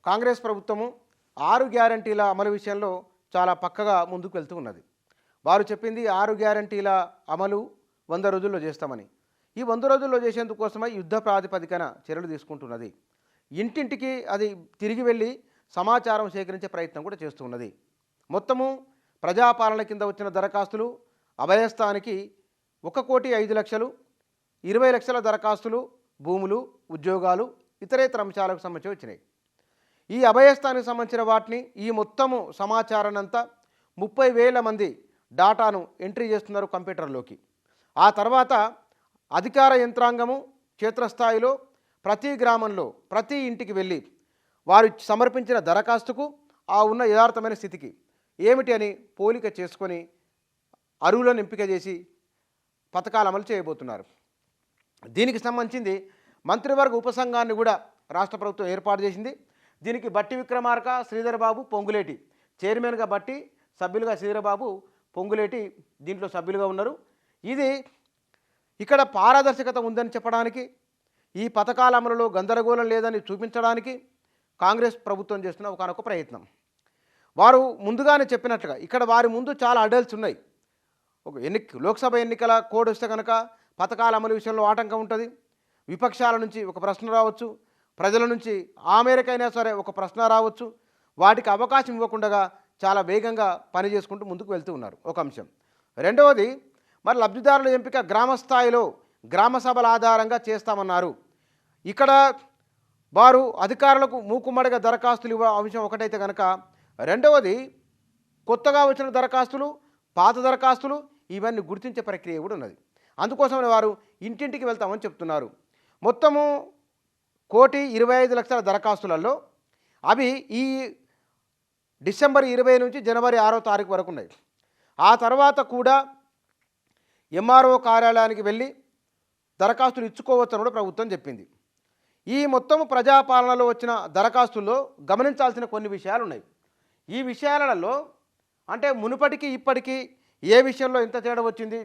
కాంగ్రెస్ ప్రభుత్వము 6 గ్యారంటీల అమలు విషయంలో చాలా పక్కగా ముందుకు వెళ్తూ ఉన్నది. వారు చెప్పింది 6 గ్యారంటీల అమలు 100 రోజుల్లో చేస్తామని. ఈ 100 రోజుల్లో చేసేందుకు కోసమై యుద్ధ ప్రాతిపదికన చర్యలు తీసుకుంటున్నది. ఇంటింటికి అది తిరిగి వెళ్ళి సమాచారం సేకరించే ప్రయత్నం కూడా చేస్తున్నది. మొత్తము ప్రజాపాలన కింద వచ్చిన దరఖాస్తులు అభయస్థానికి 1,05,00,000, 20 లక్షల దరఖాస్తులు భూములు, ఉద్యోగాలు, ఇతరేతర అంశాలకు సంబంధించి వచ్చినాయి. ఈ అభయస్థానికి సంబంధించిన వాటిని ఈ మొత్తము సమాచారాన్నంతా 30,000 మంది డాటాను ఎంట్రీ చేస్తున్నారు కంప్యూటర్లోకి. ఆ తర్వాత అధికార యంత్రాంగము క్షేత్రస్థాయిలో ప్రతి గ్రామంలో ప్రతి ఇంటికి వెళ్ళి వారు సమర్పించిన దరఖాస్తుకు ఆ ఉన్న యథార్థమైన స్థితికి ఏమిటి అని పోలిక చేసుకొని అర్హులను ఎంపిక చేసి పథకాలు అమలు చేయబోతున్నారు. దీనికి సంబంధించింది మంత్రివర్గ ఉపసంఘాన్ని కూడా రాష్ట్ర ప్రభుత్వం ఏర్పాటు చేసింది. దీనికి బట్టి విక్రమార్క, శ్రీధర్ బాబు, పొంగులేటి చైర్మన్గా బట్టి, సభ్యులుగా శ్రీధర్ బాబు, పొంగులేటి దీంట్లో సభ్యులుగా ఉన్నారు. ఇది ఇక్కడ పారదర్శకత ఉందని చెప్పడానికి, ఈ పథకాల అమలులో గందరగోళం లేదని చూపించడానికి కాంగ్రెస్ ప్రభుత్వం చేస్తున్న ఒకనొక ప్రయత్నం. వారు ముందుగానే చెప్పినట్లుగా ఇక్కడ వారి ముందు చాలా అడల్ట్స్ ఉన్నాయి. లోక్సభ ఎన్నికల కోడ్ వస్తే కనుక పథకాల అమలు విషయంలో ఆటంకం ఉంటుంది. విపక్షాల నుంచి ఒక ప్రశ్న రావచ్చు, ప్రజల నుంచి ఆ మేరకైనా సరే ఒక ప్రశ్న రావచ్చు. వాటికి అవకాశం ఇవ్వకుండా చాలా వేగంగా పని చేసుకుంటూ ముందుకు వెళ్తూ ఉన్నారు. ఒక అంశం. రెండవది, మరి లబ్ధిదారుల ఎంపిక గ్రామ స్థాయిలో గ్రామ సభల ఆధారంగా చేస్తామన్నారు. ఇక్కడ వారు అధికారులకు మూకుమ్మడిగా దరఖాస్తులు ఇవ్వ అంశం ఒకటైతే కనుక, రెండవది కొత్తగా వచ్చిన దరఖాస్తులు, పాత దరఖాస్తులు ఇవన్నీ గుర్తించే ప్రక్రియ కూడా ఉన్నది. అందుకోసమని వారు ఇంటింటికి వెళ్తామని చెప్తున్నారు. మొత్తము 1,25,00,000 దరఖాస్తులలో అవి ఈ డిసెంబర్ 20 నుంచి జనవరి 6వ తారీఖు వరకు ఉన్నాయి. ఆ తర్వాత కూడా ఎంఆర్ఓ కార్యాలయానికి వెళ్ళి దరఖాస్తులు ఇచ్చుకోవచ్చని కూడా ప్రభుత్వం చెప్పింది. ఈ మొత్తం ప్రజాపాలనలో వచ్చిన దరఖాస్తుల్లో గమనించాల్సిన కొన్ని విషయాలు ఉన్నాయి. ఈ విషయాలలో అంటే మునుపటికి ఇప్పటికీ ఏ విషయంలో ఎంత తేడా వచ్చింది,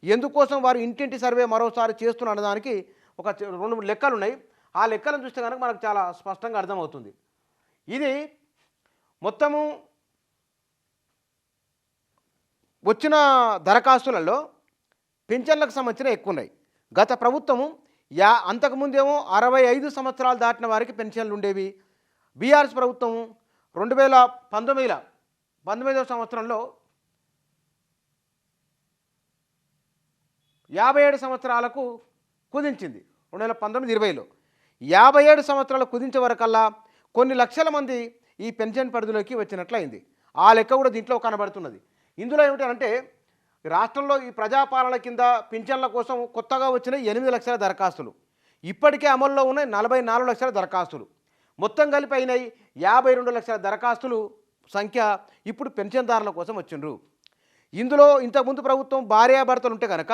ఎందుకోసం వారు ఇంటింటి సర్వే మరోసారి చేస్తున్న దానికి ఒక 2-3 లెక్కలు ఉన్నాయి. ఆ లెక్కలను చూస్తే కనుక మనకు చాలా స్పష్టంగా అర్థమవుతుంది. ఇది మొత్తము వచ్చిన దరఖాస్తులలో పింఛన్లకు సంబంధించిన ఎక్కువ ఉన్నాయి. గత ప్రభుత్వము అంతకుముందేమో 65 సంవత్సరాలు దాటిన వారికి పెన్షన్లు ఉండేవి. బీఆర్ఎస్ ప్రభుత్వము 2019వ సంవత్సరంలో 57 సంవత్సరాలకు కుదించింది. 2019-20లో 57 సంవత్సరాలు కుదించే వరకల్లా కొన్ని లక్షల మంది ఈ పెన్షన్ పరిధిలోకి వచ్చినట్లయింది. ఆ లెక్క కూడా దీంట్లో కనబడుతున్నది. ఇందులో ఏమిటంటే రాష్ట్రంలో ఈ ప్రజాపాలన కింద పింఛన్ల కోసం కొత్తగా వచ్చిన 8 లక్షల దరఖాస్తులు, ఇప్పటికే అమల్లో ఉన్నాయి 44 లక్షల దరఖాస్తులు, మొత్తం కలిపి అయినాయి 52 లక్షల దరఖాస్తులు సంఖ్య ఇప్పుడు పెన్షన్దారుల కోసం వచ్చిండ్రు. ఇందులో ఇంతకుముందు ప్రభుత్వం భార్యాభర్తలు ఉంటే కనుక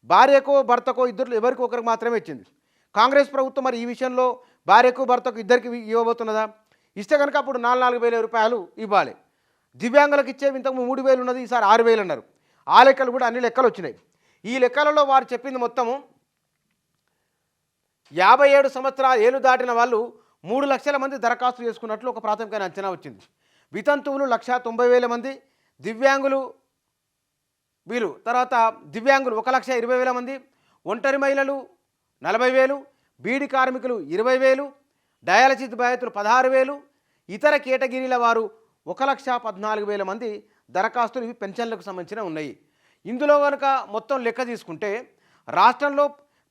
భార్యకో భర్తకో ఇద్దరు ఎవరికి ఒకరికి మాత్రమే ఇచ్చింది. కాంగ్రెస్ ప్రభుత్వం మరి ఈ విషయంలో భార్యకు భర్తకు ఇద్దరికి ఇవ్వబోతున్నదా? ఇస్తే కనుక అప్పుడు 4,000 రూపాయలు ఇవ్వాలి. దివ్యాంగులకు ఇచ్చేవి ఇంతకు 3,000 ఉన్నది, ఈసారి 6,000 అన్నారు. ఆ లెక్కలు కూడా అన్ని లెక్కలు వచ్చినాయి. ఈ లెక్కలలో వారు చెప్పింది మొత్తము 57 సంవత్సరాలు ఏళ్ళు దాటిన వాళ్ళు 3 లక్షల మంది దరఖాస్తు చేసుకున్నట్లు ఒక ప్రాథమిక అంచనా వచ్చింది. వితంతువులు 1,90,000 మంది, దివ్యాంగులు వీళ్ళు తర్వాత దివ్యాంగులు 1,20,000 మంది, ఒంటరి మహిళలు 40,000, బీడి కార్మికులు 20,000, డయాలసిస్ బాధితులు 16,000, ఇతర కేటగిరీల వారు 1,14,000 మంది దరఖాస్తులు ఇవి పెన్షన్లకు సంబంధించిన ఉన్నాయి. ఇందులో కనుక మొత్తం లెక్క తీసుకుంటే రాష్ట్రంలో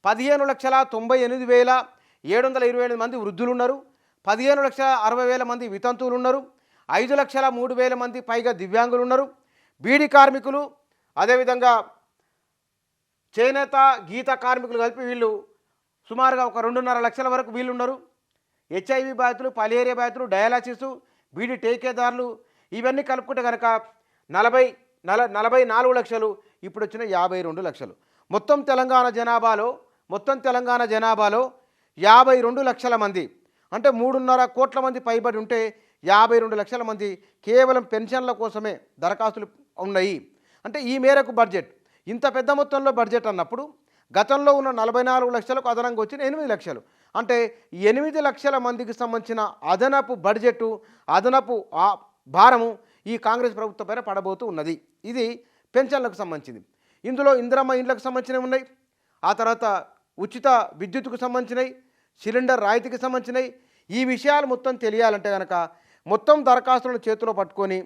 15,98,728 మంది వృద్ధులు ఉన్నారు, 15,60,000 మంది వితంతువులు ఉన్నారు, 5,03,000 మంది పైగా దివ్యాంగులు ఉన్నారు. బీడి కార్మికులు, అదేవిధంగా చేనేత గీత కార్మికులు కలిపి వీళ్ళు సుమారుగా ఒక 2.5 లక్షల వరకు వీళ్ళు ఉన్నారు. హెచ్ఐవి బాధితులు, పలేరియా బాధితులు, డయాలసిస్, బీడీ టేకేదారులు ఇవన్నీ కలుపుకుంటే కనుక 44 లక్షలు, ఇప్పుడు వచ్చిన 52 లక్షలు. మొత్తం తెలంగాణ జనాభాలో 52 లక్షల మంది అంటే 3.5 కోట్ల మంది పైబడి ఉంటే 52 లక్షల మంది కేవలం పెన్షన్ల కోసమే దరఖాస్తులు ఉన్నాయి. అంటే ఈ మేరకు బడ్జెట్ ఇంత పెద్ద మొత్తంలో బడ్జెట్ అన్నప్పుడు గతంలో ఉన్న 44 లక్షలకు అదనంగా వచ్చిన 8 లక్షలు. అంటే 8 లక్షల మందికి సంబంధించిన అదనపు బడ్జెటు, అదనపు భారము ఈ కాంగ్రెస్ ప్రభుత్వం పైన పడబోతూ ఉన్నది. ఇది పెన్షన్లకు సంబంధించింది. ఇందులో ఇందిరమ్మ ఇండ్లకు సంబంధించినవి ఉన్నాయి. ఆ తర్వాత ఉచిత విద్యుత్తుకు సంబంధించినవి, సిలిండర్ రాయితీకి సంబంధించినవి. ఈ విషయాలు మొత్తం తెలియాలంటే కనుక మొత్తం దరఖాస్తులను చేతిలో పట్టుకొని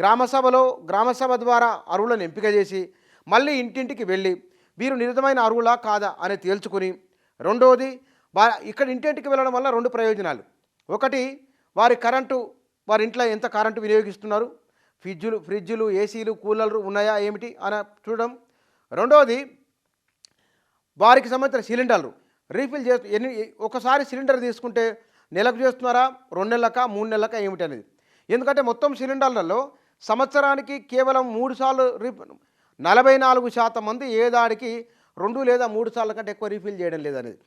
గ్రామసభ ద్వారా అర్హులను ఎంపిక చేసి మళ్ళీ ఇంటింటికి వెళ్ళి వీరు నిజమైన అర్హులా కాదా అని తేల్చుకుని, రెండవది ఇక్కడ ఇంటింటికి వెళ్ళడం వల్ల 2 ప్రయోజనాలు. ఒకటి, వారి ఇంట్లో ఎంత కరెంటు వినియోగిస్తున్నారు, ఫ్రిడ్జులు, ఏసీలు, కూలర్లు ఉన్నాయా ఏమిటి అని చూడడం. రెండవది, వారికి సంబంధించిన సిలిండర్లు రీఫిల్ ఒకసారి సిలిండర్ తీసుకుంటే నెలకు చేస్తున్నారా, 2 నెలలకా, 3 నెలలకా ఏమిటి అనేది. ఎందుకంటే మొత్తం సిలిండర్లలో సంవత్సరానికి కేవలం 3 సార్లు 44% మంది ఏడాదికి 2 లేదా 3 సార్ల కంటే ఎక్కువ రీఫిల్ చేయడం లేదనేది,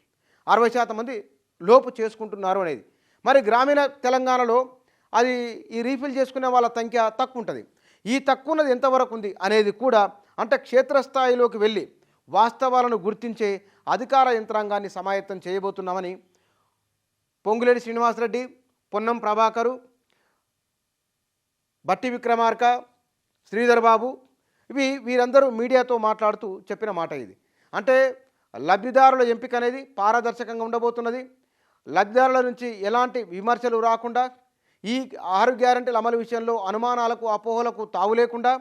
60% మంది లోపు చేసుకుంటున్నారు అనేది. మరి గ్రామీణ తెలంగాణలో అది ఈ రీఫిల్ చేసుకునే వాళ్ళ సంఖ్య తక్కువ ఉంటుంది. ఈ తక్కువ ఉన్నది ఎంతవరకు ఉంది అనేది కూడా, అంటే క్షేత్రస్థాయిలోకి వెళ్ళి వాస్తవాలను గుర్తించే అధికార యంత్రాంగాన్ని సమాయత్తం చేయబోతున్నామని పొంగులేటి శ్రీనివాసరెడ్డి, పొన్నం ప్రభాకరు, బట్టి విక్రమార్క, శ్రీధర్ బాబు వీరందరూ మీడియాతో మాట్లాడుతూ చెప్పిన మాట ఇది. అంటే లబ్ధిదారుల ఎంపిక అనేది పారదర్శకంగా ఉండబోతున్నది. లబ్ధిదారుల నుంచి ఎలాంటి విమర్శలు రాకుండా, ఈ 6 గ్యారెంటీల అమలు విషయంలో అనుమానాలకు, అపోహలకు తావు లేకుండా,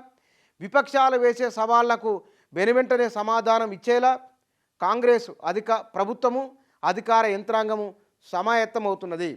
విపక్షాలు వేసే సవాళ్లకు వెనువెంటనే సమాధానం ఇచ్చేలా కాంగ్రెస్ ప్రభుత్వము, అధికార యంత్రాంగము సమాయత్తమవుతున్నది.